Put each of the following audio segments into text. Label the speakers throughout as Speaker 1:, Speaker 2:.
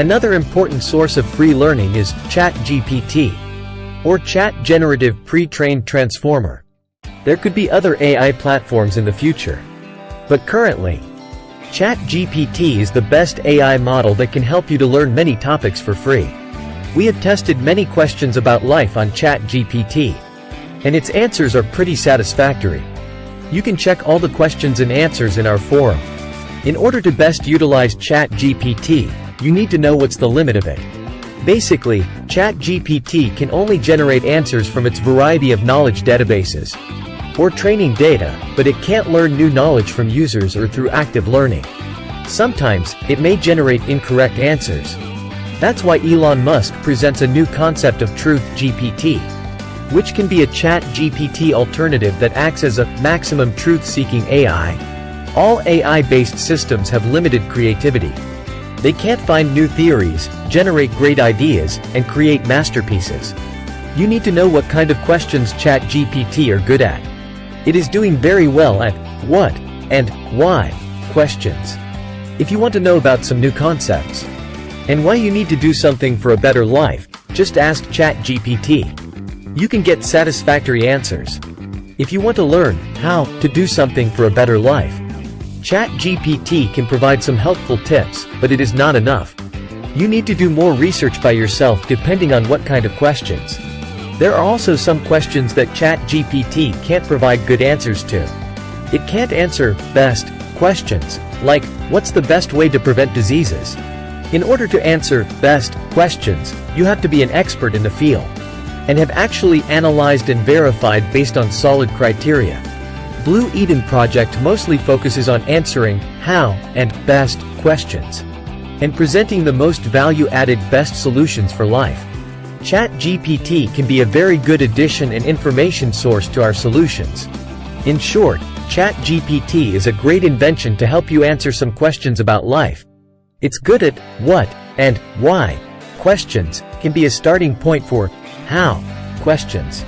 Speaker 1: Another important source of free learning is ChatGPT, or Chat Generative Pre-trained Transformer. There could be other AI platforms in the future, but currently, ChatGPT is the best AI model that can help you to learn many topics for free. We have tested many questions about life on ChatGPT, and its answers are pretty satisfactory. You can check all the questions and answers in our forum. In order to best utilize ChatGPT, you need to know what's the limit of it. Basically, ChatGPT can only generate answers from its variety of knowledge databases or training data, but it can't learn new knowledge from users or through active learning. Sometimes, it may generate incorrect answers. That's why Elon Musk presents a new concept of Truth GPT, which can be a ChatGPT alternative that acts as a maximum truth-seeking AI. All AI-based systems have limited creativity. They can't find new theories, generate great ideas, and create masterpieces. You need to know what kind of questions ChatGPT are good at. It is doing very well at what and why questions. If you want to know about some new concepts and why you need to do something for a better life, just ask ChatGPT. You can get satisfactory answers. If you want to learn how to do something for a better life, ChatGPT can provide some helpful tips, but it is not enough. You need to do more research by yourself depending on what kind of questions. There are also some questions that ChatGPT can't provide good answers to. It can't answer best questions, like, what's the best way to prevent diseases? In order to answer best questions, you have to be an expert in the field and have actually analyzed and verified based on solid criteria. Blue Eden Project mostly focuses on answering how and best questions and presenting the most value-added best solutions for life. ChatGPT can be a very good addition and information source to our solutions. In short, ChatGPT is a great invention to help you answer some questions about life. It's good at what and why questions, can be a starting point for how questions,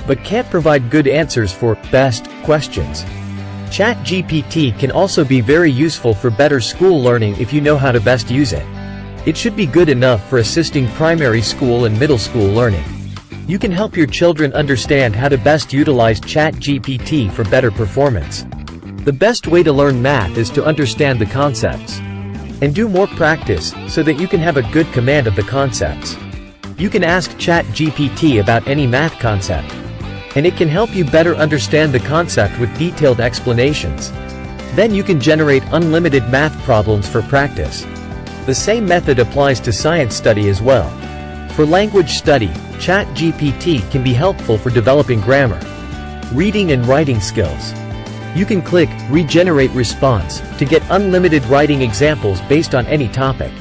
Speaker 1: but can't provide good answers for best questions. ChatGPT can also be very useful for better school learning if you know how to best use it. It should be good enough for assisting primary school and middle school learning. You can help your children understand how to best utilize ChatGPT for better performance. The best way to learn math is to understand the concepts and do more practice so that you can have a good command of the concepts. You can ask ChatGPT about any math concept, and it can help you better understand the concept with detailed explanations. Then you can generate unlimited math problems for practice. The same method applies to science study as well. For language study, ChatGPT can be helpful for developing grammar, reading and writing skills. You can click Regenerate Response to get unlimited writing examples based on any topic.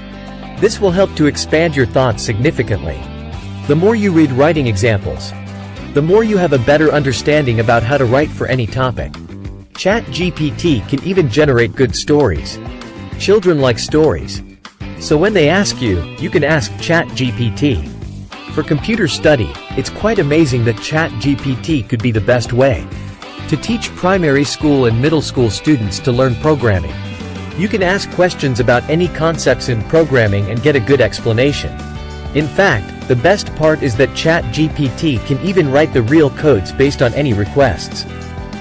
Speaker 1: This will help to expand your thoughts significantly. The more you read writing examples, the more you have a better understanding about how to write for any topic. ChatGPT can even generate good stories. Children like stories. So when they ask you, you can ask ChatGPT. For computer study, it's quite amazing that ChatGPT could be the best way to teach primary school and middle school students to learn programming. You can ask questions about any concepts in programming and get a good explanation. In fact, the best part is that ChatGPT can even write the real codes based on any requests.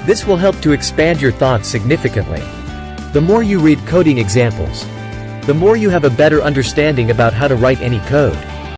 Speaker 1: This will help to expand your thoughts significantly. The more you read coding examples, the more you have a better understanding about how to write any code.